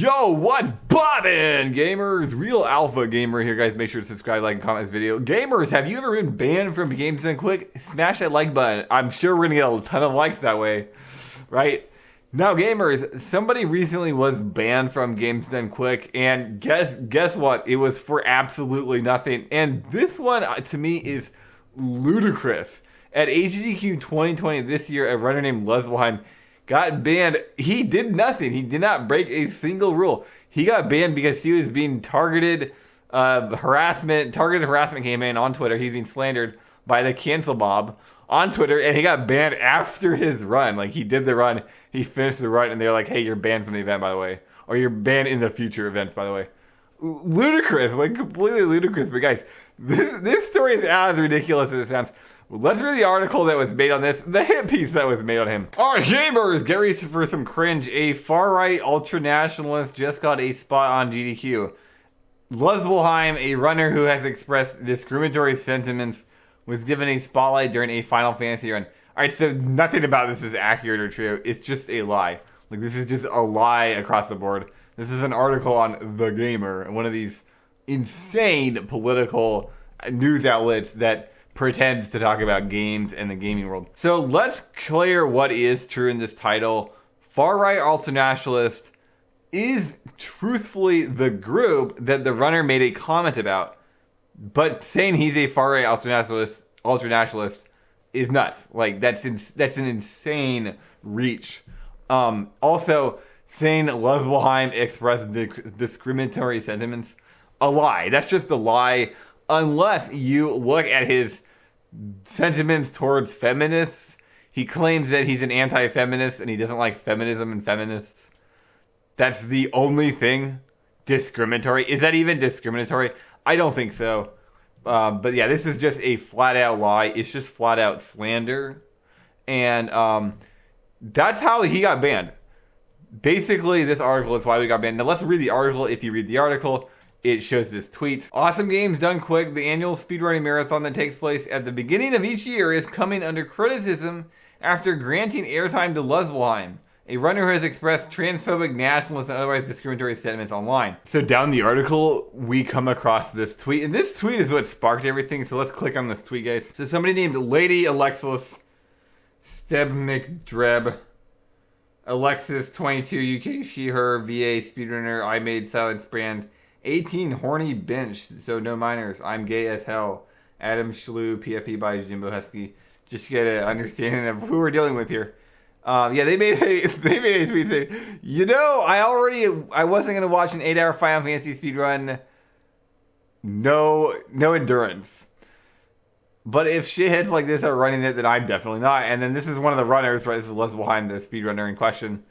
Yo, what's poppin', gamers? Real Alpha Gamer here, guys. Make sure to subscribe, like, and comment this video. Gamers, have you ever been banned from games done quick? Smash that like button. I'm sure we're gonna get a ton of likes that way, right? Now, gamers, somebody recently was banned from games done quick, and guess what? It was for absolutely nothing. And this one, to me, is ludicrous. At GDQ 2020 this year, a runner named Leswelheim got banned. He did nothing. He did not break a single rule. He got banned because he was being targeted harassment campaign on Twitter. He's being slandered by the cancel mob on Twitter, and he got banned after his run. Like, he did the run, he finished the run, and they're like, hey, you're banned from the event, by the way. Or you're banned in the future events, by the way. Ludicrous, like completely ludicrous. But guys, this story is as ridiculous as it sounds. Let's read the article that was made on this, the hit piece that was made on him. Alright, gamers, get ready for some cringe. A far-right ultra-nationalist just got a spot on GDQ. Leswelheim, a runner who has expressed discriminatory sentiments, was given a spotlight during a Final Fantasy run. Alright, so nothing about this is accurate or true. It's just a lie. Like, this is just a lie across the board. This is an article on The Gamer, one of these insane political news outlets that pretends to talk about games and the gaming world. So let's clear what is true in this title. Far-right ultranationalist is truthfully the group that the runner made a comment about, but saying he's a far-right ultranationalist is nuts. Like, that's an insane reach. Also, saying Leswelheim expressed discriminatory sentiments, a lie. That's just a lie. Unless you look at his sentiments towards feminists, he claims that he's an anti-feminist and he doesn't like feminism and feminists. That's the only thing discriminatory. Is that even discriminatory? I don't think so. But yeah, this is just a flat-out lie. It's just flat-out slander. And that's how he got banned. Basically, this article is why we got banned. Now let's read the article. If you read the article, it shows this tweet. Awesome games done quick. The annual speedrunning marathon that takes place at the beginning of each year is coming under criticism after granting airtime to Leswelheim, a runner who has expressed transphobic, nationalist, and otherwise discriminatory sentiments online. So down the article, we come across this tweet, and this tweet is what sparked everything. So let's click on this tweet, guys. So somebody named Lady Alexis Stebmcdreb, Alexis 22 UK she her VA speedrunner I made silence brand 18 horny bench, so no minors. I'm gay as hell. Adam Schlew, PFP by Jimbo Husky. Just to get an understanding of who we're dealing with here. Yeah, they made a tweet saying, you know, I wasn't gonna watch an 8-hour Final Fantasy speedrun. No endurance. But if shitheads like this are running it, then I'm definitely not. And then this is one of the runners, right? This is Leswelheim, the speedrunner in question.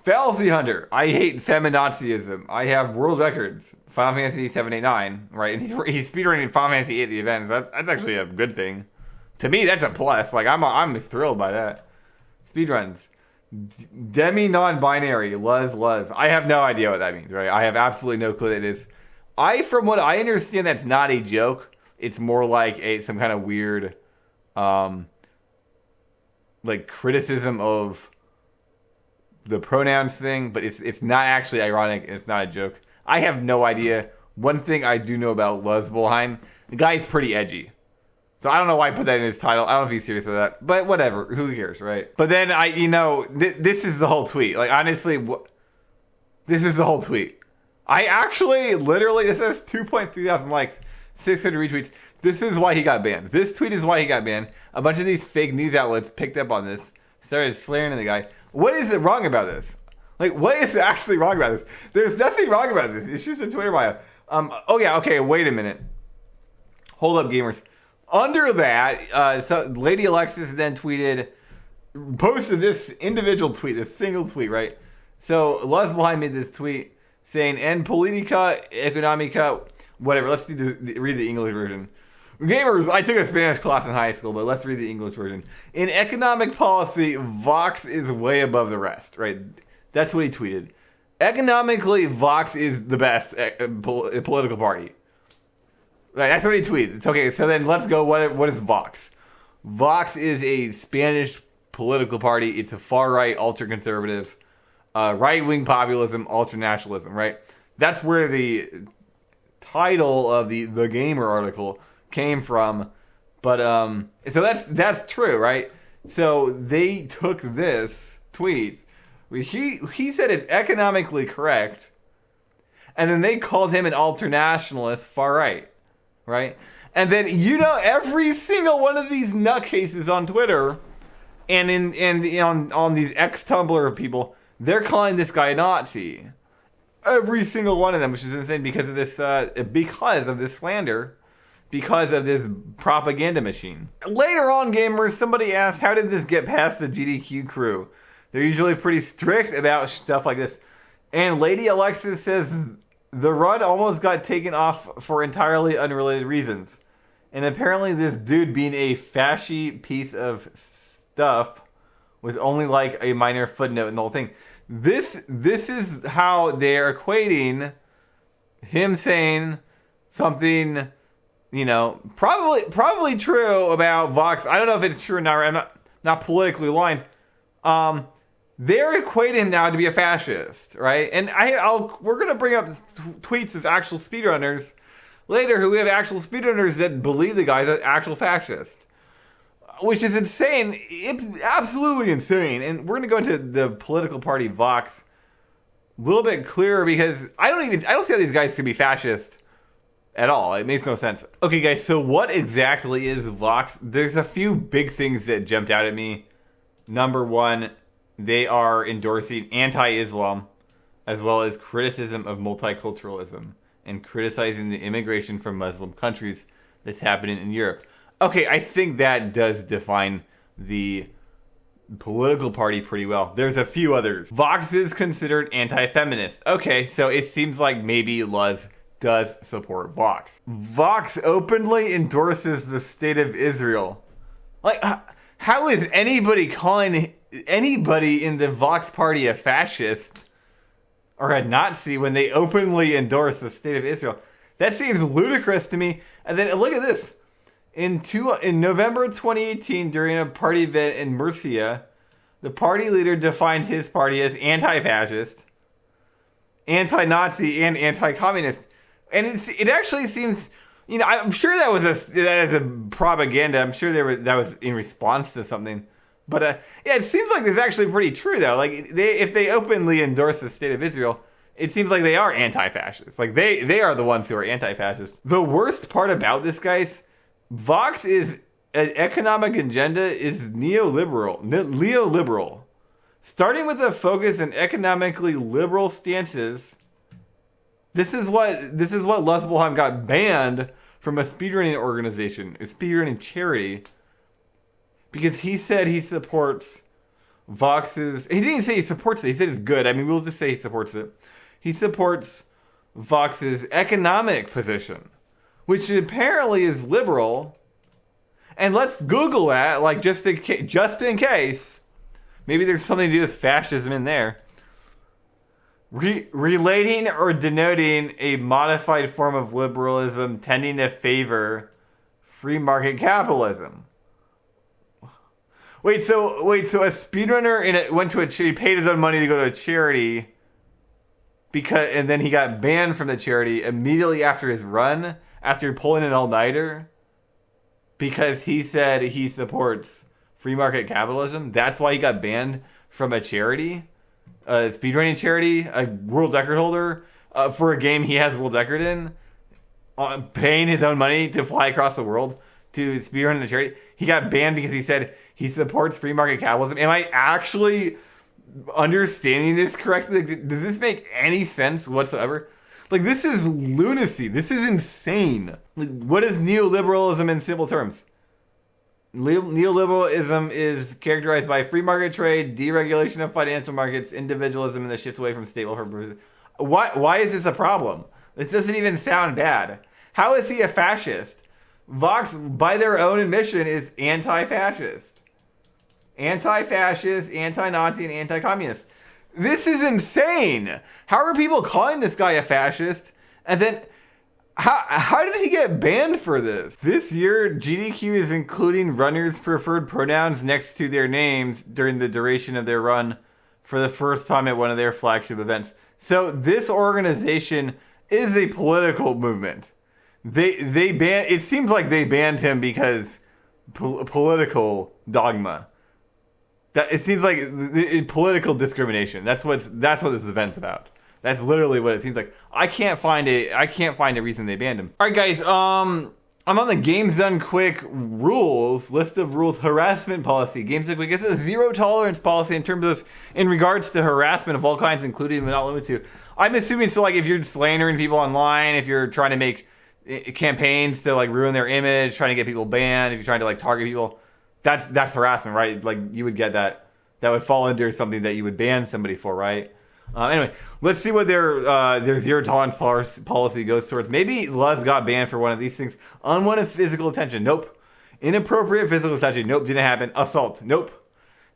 Fallacy Hunter. I hate feminazism. I have world records. Final Fantasy 789, right? And he's speedrunning Final Fantasy 8 at the event. That's actually a good thing. To me, that's a plus. Like, I'm thrilled by that. Speedruns. Demi non-binary. Les. I have no idea what that means, right? I have absolutely no clue what it is. From what I understand, that's not a joke. It's more like some kind of weird, like, criticism of the pronouns thing, but it's not actually ironic, and it's not a joke. I have no idea. One thing I do know about Leswelheim, the guy's pretty edgy. So I don't know why I put that in his title. I don't know if he's serious with that, but whatever. Who cares, right? But then this is the whole tweet. Like, honestly, this is the whole tweet. I actually, literally, this has 2.3 thousand likes, 600 retweets. This is why he got banned. This tweet is why he got banned. A bunch of these fake news outlets picked up on this, started slandering the guy. What is it wrong about this? Like, what is actually wrong about this? There's nothing wrong about this. It's just a Twitter bio. Oh yeah, okay, wait a minute. Hold up, gamers. Under that, so Lady Alexis then posted this individual tweet, this single tweet, right? So Leswelheim made this tweet saying, "En politica economica," whatever. Let's read the English version. Gamers, I took a Spanish class in high school, but let's read the English version. In economic policy, Voxs is way above the rest, right? That's what he tweeted. Economically, Voxs is the best political party. Right, that's what he tweeted. It's okay, so then let's go. What is Voxs? Voxs is a Spanish political party. It's a far-right, ultra-conservative. right-wing populism, ultranationalism, right? That's where the title of the Gamer article came from. But so that's true, right? So they took this tweet. He said it's economically correct, and then they called him an ultranationalist, far right, right? And then every single one of these nutcases on Twitter and on these ex-Tumblr people, they're calling this guy a Nazi. Every single one of them, which is insane because of this slander, because of this propaganda machine. Later on, gamers, somebody asked, how did this get past the GDQ crew? They're usually pretty strict about stuff like this. And Lady Alexis says the run almost got taken off for entirely unrelated reasons. And apparently this dude being a fashy piece of stuff was only like a minor footnote in the whole thing. This is how they're equating him saying something, probably true about Voxs. I don't know if it's true or not. I'm not politically aligned. They're equating him now to be a fascist, right? And we're gonna bring up tweets of actual speedrunners later who have actual speedrunners that believe the guy's an actual fascist, which is insane. It's absolutely insane. And we're gonna go into the political party Voxs a little bit clearer because I don't see how these guys can be fascist at all. It makes no sense. Okay, guys, so what exactly is Voxs? There's a few big things that jumped out at me. Number one, they are endorsing anti-Islam as well as criticism of multiculturalism and criticizing the immigration from Muslim countries that's happening in Europe. Okay, I think that does define the political party pretty well. There's a few others. Voxs is considered anti-feminist. Okay, so it seems like maybe Luz does support Voxs. Voxs openly endorses the state of Israel. Like, how is anybody calling anybody in the Voxs party a fascist or a Nazi when they openly endorse the state of Israel? That seems ludicrous to me. And then look at this. In November 2018, during a party event in Murcia, the party leader defined his party as anti-fascist, anti-Nazi, and anti-communist. And it actually seems, I'm sure that was a propaganda. I'm sure that was in response to something. But yeah, it seems like it's actually pretty true though. Like if they openly endorse the state of Israel, it seems like they are anti-fascist. Like they are the ones who are anti-fascist. The worst part about this, guys, Voxs is an economic agenda is neoliberal, starting with a focus on economically liberal stances. This is what Lusbelheim got banned from a speedrunning organization, a speedrunning charity, because he said he supports Vox's. He didn't say he supports it. He said it's good. I mean, we'll just say he supports it. He supports Vox's economic position, which apparently is liberal. And let's Google that, like just in case. Maybe there's something to do with fascism in there. Relating or denoting a modified form of liberalism tending to favor free market capitalism. Wait, so a speedrunner went to he paid his own money to go to a charity and then he got banned from the charity immediately after his run, after pulling an all-nighter, because he said he supports free market capitalism. That's why he got banned from a charity, a speedrunning charity, a world record holder for a game he has world record in, paying his own money to fly across the world to speedrun in a charity. He got banned because he said he supports free market capitalism. Am I actually understanding this correctly? Does this make any sense whatsoever? Like, this is lunacy. This is insane. Like, what is neoliberalism in simple terms? Neoliberalism is characterized by free market trade, deregulation of financial markets, individualism, and the shift away from state welfare. Why is this a problem? This doesn't even sound bad. How is he a fascist? Voxs, by their own admission, is anti-fascist. Anti-fascist, anti-Nazi, and anti-communist. This is insane. How are people calling this guy a fascist? And then, how did he get banned for this? This year, GDQ is including runners' preferred pronouns next to their names during the duration of their run for the first time at one of their flagship events. So this organization is a political movement. They ban. It seems like they banned him because political dogma. That it seems like political discrimination. That's what this event's about. That's literally what it seems like. I can't find a reason they banned him. All right, guys. I'm on the Games Done Quick rules list of rules. Harassment policy. Games Done Quick. It's a zero tolerance policy in regards to harassment of all kinds, including but not limited to. I'm assuming so. Like if you're slandering people online, if you're trying to make campaigns to like ruin their image, trying to get people banned, if you're trying to like target people, that's harassment, right? Like you would get that. That would fall under something that you would ban somebody for, right? Anyway, let's see what their zero tolerance policy goes towards. Maybe Luz got banned for one of these things. Unwanted physical attention. Nope. Inappropriate physical attention. Nope, didn't happen. Assault. Nope.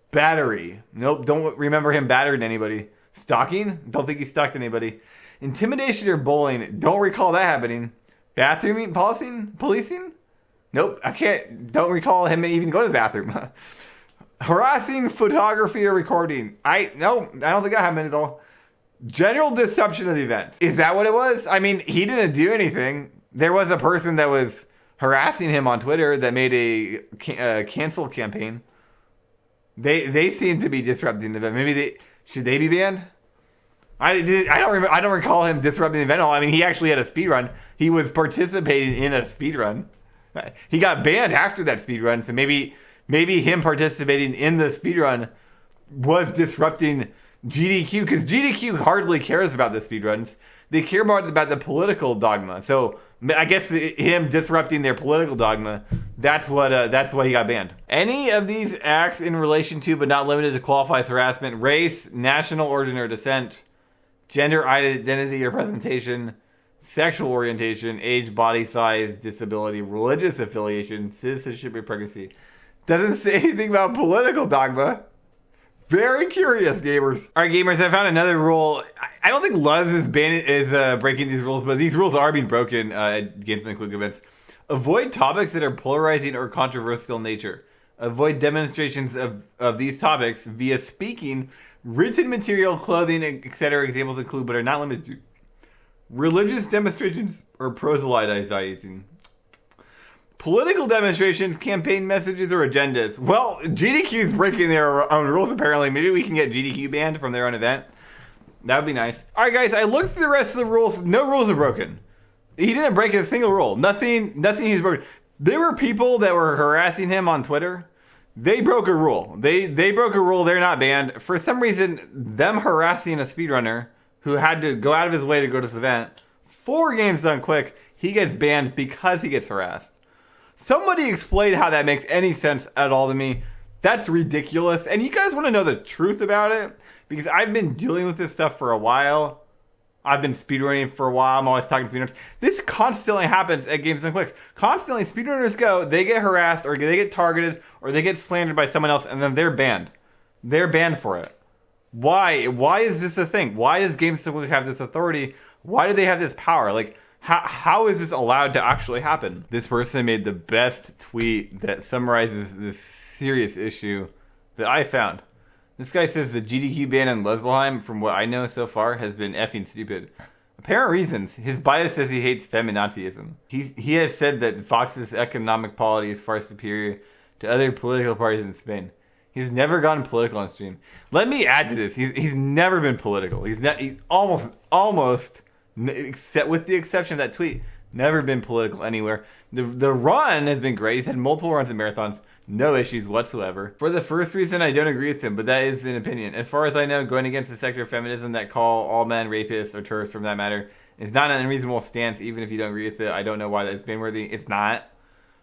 Battery. Nope, don't remember him battering anybody. Stalking. Don't think he stalked anybody. Intimidation or bullying. Don't recall that happening. Bathroom policing? Nope, don't recall him even going to the bathroom. Harassing, photography, or recording. I don't think that happened at all. General disruption of the event. Is that what it was? I mean, he didn't do anything. There was a person that was harassing him on Twitter that made a cancel campaign. They seem to be disrupting the event. Maybe should they be banned? I don't recall him disrupting the event at all. I mean, he actually had a speed run. He was participating in a speed run. He got banned after that speed run, so maybe him participating in the speedrun was disrupting GDQ, because GDQ hardly cares about the speedruns. They care more about the political dogma. So I guess him disrupting their political dogma, that's why he got banned. Any of these acts in relation to, but not limited to, qualifies harassment: race, national origin or descent, gender identity or presentation, sexual orientation, age, body size, disability, religious affiliation, citizenship or pregnancy. Doesn't say anything about political dogma. Very curious, gamers. All right, gamers, I found another rule. I don't think Luz is breaking these rules, but these rules are being broken at Games and Quick events. Avoid topics that are polarizing or controversial in nature. Avoid demonstrations of these topics via speaking, written material, clothing, etc. Examples include, but are not limited to, religious demonstrations or proselytizing. Political demonstrations, campaign messages, or agendas. Well, GDQ's breaking their own rules, apparently. Maybe we can get GDQ banned from their own event. That would be nice. All right, guys, I looked through the rest of the rules. No rules are broken. He didn't break a single rule. Nothing he's broken. There were people that were harassing him on Twitter. They broke a rule. They broke a rule. They're not banned. For some reason, them harassing a speedrunner who had to go out of his way to go to this event, 4 games done quick, he gets banned because he gets harassed. Somebody explain how that makes any sense at all to me. That's ridiculous. And you guys want to know the truth about it? Because I've been dealing with this stuff for a while. I've been speedrunning for a while. I'm always talking to speedrunners. This constantly happens at Games Done Quick. Constantly, speedrunners go, they get harassed, or they get targeted, or they get slandered by someone else, and then they're banned. They're banned for it. Why? Why is this a thing? Why does Games Done Quick have this authority? Why do they have this power? Like, how is this allowed to actually happen? This person made the best tweet that summarizes this serious issue that I found. This guy says the GDQ ban in Lesbelheim, from what I know so far, has been effing stupid. Apparent reasons. His bio says he hates feminazism. He has said that Vox's economic polity is far superior to other political parties in Spain. He's never gone political on stream. Let me add to this. He's never been political. He's almost, except with the exception of that tweet, never been political anywhere. The run has been great. He's had multiple runs and marathons. No issues whatsoever. For the first reason, I don't agree with him, but that is an opinion. As far as I know, going against the sector of feminism that call all men rapists or terrorists from that matter is not an unreasonable stance, even if you don't agree with it. I don't know why that's ban-worthy. It's not.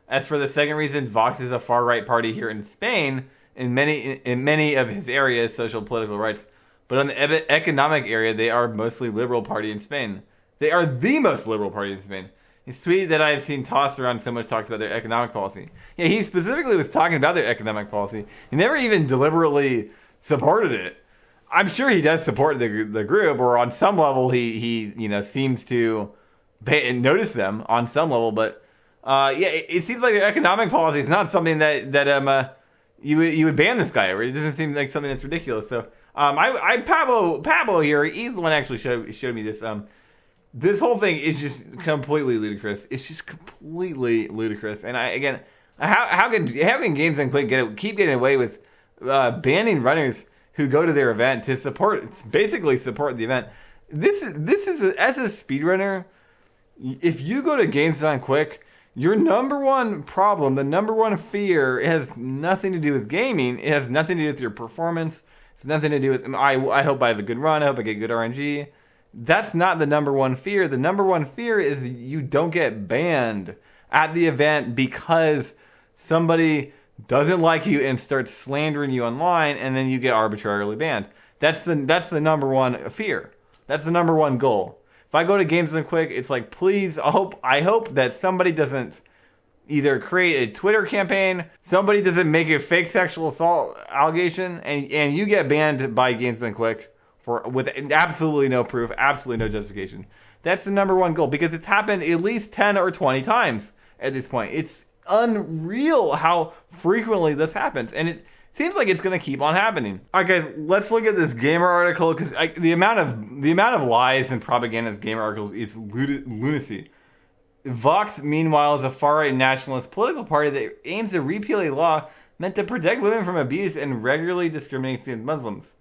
As for the second reason, Vox is a far-right party here in Spain, in many of his areas, social and political rights. But on the economic area, they are mostly liberal party in Spain. They are the most liberal party in Spain. His tweet that I have seen tossed around so much talks about their economic policy. Yeah, he specifically was talking about their economic policy. He never even deliberately supported it. I'm sure he does support the group, or on some level he seems to notice them on some level. But it seems like their economic policy is not something that you would ban this guy over. It doesn't seem like something that's ridiculous. So Pablo here, he's the one who actually showed me this. This whole thing is just completely ludicrous. It's just completely ludicrous. And how can Games and Quick keep getting away with banning runners who go to their event to basically support the event? This is as a speedrunner, if you go to Games on Quick, your number one problem, the number one fear, it has nothing to do with gaming. It has nothing to do with your performance. It's nothing to do with, I hope I have a good run. I hope I get good RNG. That's not the number one fear. The number one fear is you don't get banned at the event because somebody doesn't like you and starts slandering you online, and then you get arbitrarily banned. That's the number one fear. That's the number one goal. If I go to Games and Quick, it's like, please, I hope that somebody doesn't either create a Twitter campaign, somebody doesn't make a fake sexual assault allegation, and you get banned by Games and Quick with absolutely no proof, absolutely no justification. That's the number one goal, because it's happened at least 10 or 20 times at this point. It's unreal how frequently this happens, and it seems like it's going to keep on happening. All right, guys, let's look at this Gamer article, because the amount of lies and propaganda in this Gamer article is lunacy. Voxs, meanwhile, is a far-right nationalist political party that aims to repeal a law meant to protect women from abuse and regularly discriminate against Muslims.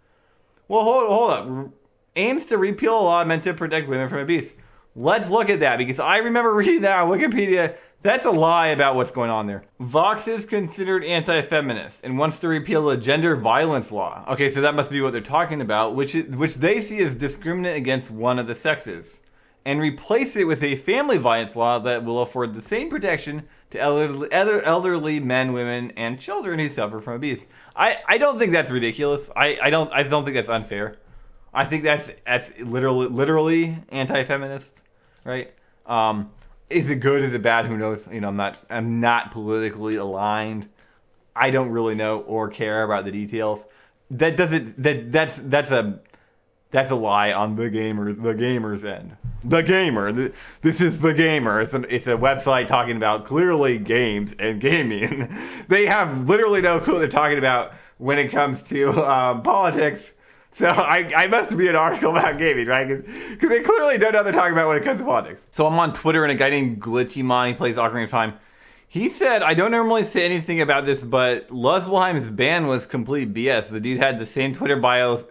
Well, hold up. Aims to repeal a law meant to protect women from abuse. Let's look at that, because I remember reading that on Wikipedia. That's a lie about what's going on there. Voxs is considered anti-feminist and wants to repeal the gender violence law. Okay, so that must be what they're talking about, which they see as discriminate against one of the sexes, and replace it with a family violence law that will afford the same protection to elderly men, women, and children who suffer from abuse. I don't think that's ridiculous. I don't think that's unfair. I think that's literally anti-feminist, right? Is it good? Is it bad? Who knows? You know, I'm not politically aligned. I don't really know or care about the details. That's a lie on the gamer's end. The Gamer. This is The Gamer. It's a website talking about clearly games and gaming. They have literally no clue what they're talking about when it comes to politics. So I must be an article about gaming, right? Because they clearly don't know what they're talking about when it comes to politics. So I'm on Twitter, and a guy named glitchymoneyplays Ocarina of Time. He said, I don't normally say anything about this, but Luswelheim's ban was complete BS. The dude had the same Twitter bio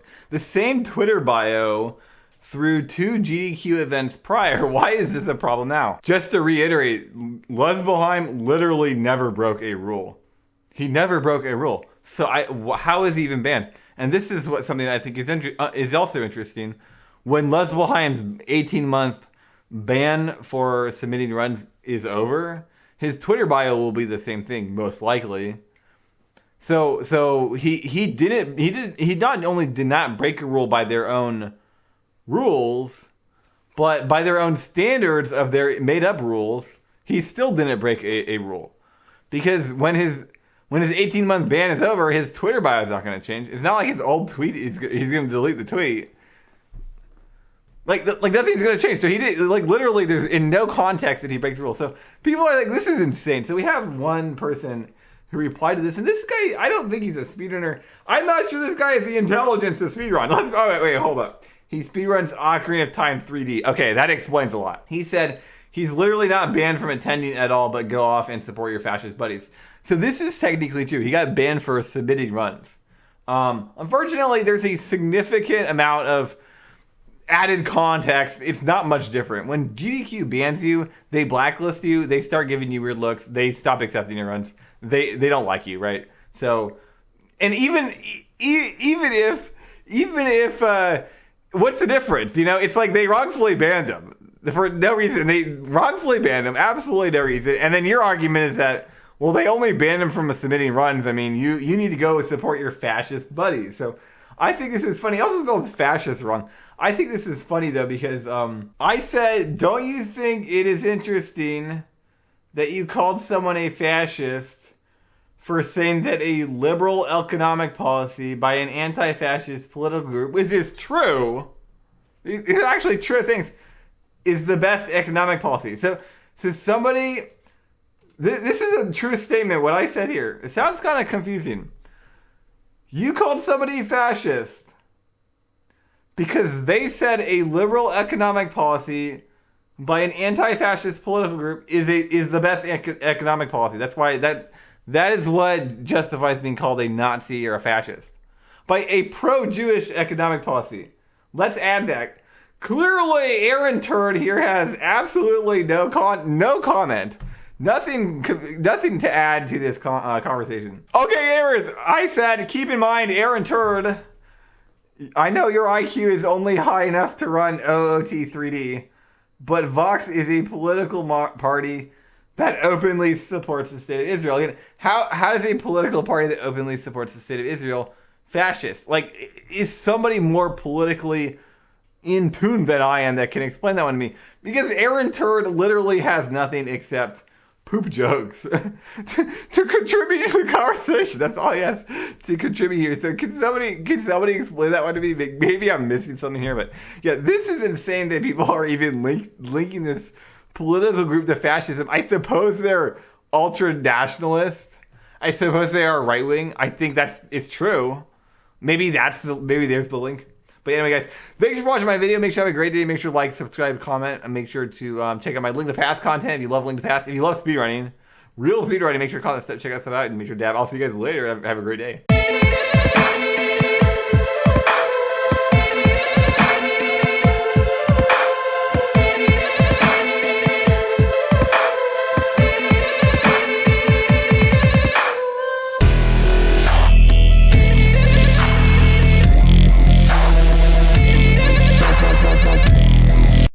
through 2 GDQ events prior. Why is this a problem now? Just to reiterate, Luswelheim literally never broke a rule. He never broke a rule. So how is he even banned? And this is something I think is also interesting. When Luswelheim's 18-month ban for submitting runs is over, his Twitter bio will be the same thing, most likely. So he not only did not break a rule by their own rules, but by their own standards of their made-up rules, he still didn't break a rule. Because when his 18-month ban is over, his Twitter bio is not going to change. It's not like his old tweet, he's going to delete the tweet. Like nothing's going to change. So he did, literally, there's in no context that he breaks the rule. So people are like, this is insane. So we have one person who replied to this, and this guy, I don't think he's a speedrunner. I'm not sure this guy has the intelligence to speedrun. Wait, hold up. He speedruns Ocarina of Time 3D. Okay, that explains a lot. He said he's literally not banned from attending at all, but go off and support your fascist buddies. So this is technically true. He got banned for submitting runs. Unfortunately, there's a significant amount of added context. It's not much different. When GDQ bans you, they blacklist you, they start giving you weird looks, they stop accepting your runs. They don't like you, right? So, and even if what's the difference? You know, it's like they wrongfully banned him for no reason. They wrongfully banned him, absolutely no reason. And then your argument is that, well, they only banned him from submitting runs. I mean, you need to go support your fascist buddies. So I think this is funny. I also spelled fascist wrong. I think this is funny, though, because I said, don't you think it is interesting that you called someone a fascist for saying that a liberal economic policy by an anti-fascist political group, which is true, these are actually true things, is the best economic policy. So somebody, this is a true statement, what I said here. It sounds kind of confusing. You called somebody fascist because they said a liberal economic policy by an anti-fascist political group is the best economic policy. That's why that is what justifies being called a Nazi or a fascist. By a pro-Jewish economic policy. Let's add that. Clearly, Aaron Turd here has absolutely no comment. Nothing to add to this conversation. Okay, gamers, I said keep in mind, Aaron Turd. I know your IQ is only high enough to run OOT 3D, but Voxs is a political party that openly supports the state of Israel. Again, how does a political party that openly supports the state of Israel fascist? Like, is somebody more politically in tune than I am that can explain that one to me? Because Aaron Turd literally has nothing except poop jokes to contribute to the conversation. That's all he has to contribute here. So can somebody explain that one to me? Maybe I'm missing something here, but yeah, this is insane that people are even linking this political group to fascism. I suppose they're ultra nationalist. I suppose they are right wing. I think it's true. Maybe there's the link. But anyway, guys, thanks for watching my video. Make sure you have a great day. Make sure to like, subscribe, comment, and make sure to check out my Link to Pass content if you love Link to Pass. If you love speedrunning, real speedrunning, make sure to check that stuff out and make sure to dab. I'll see you guys later. Have a great day.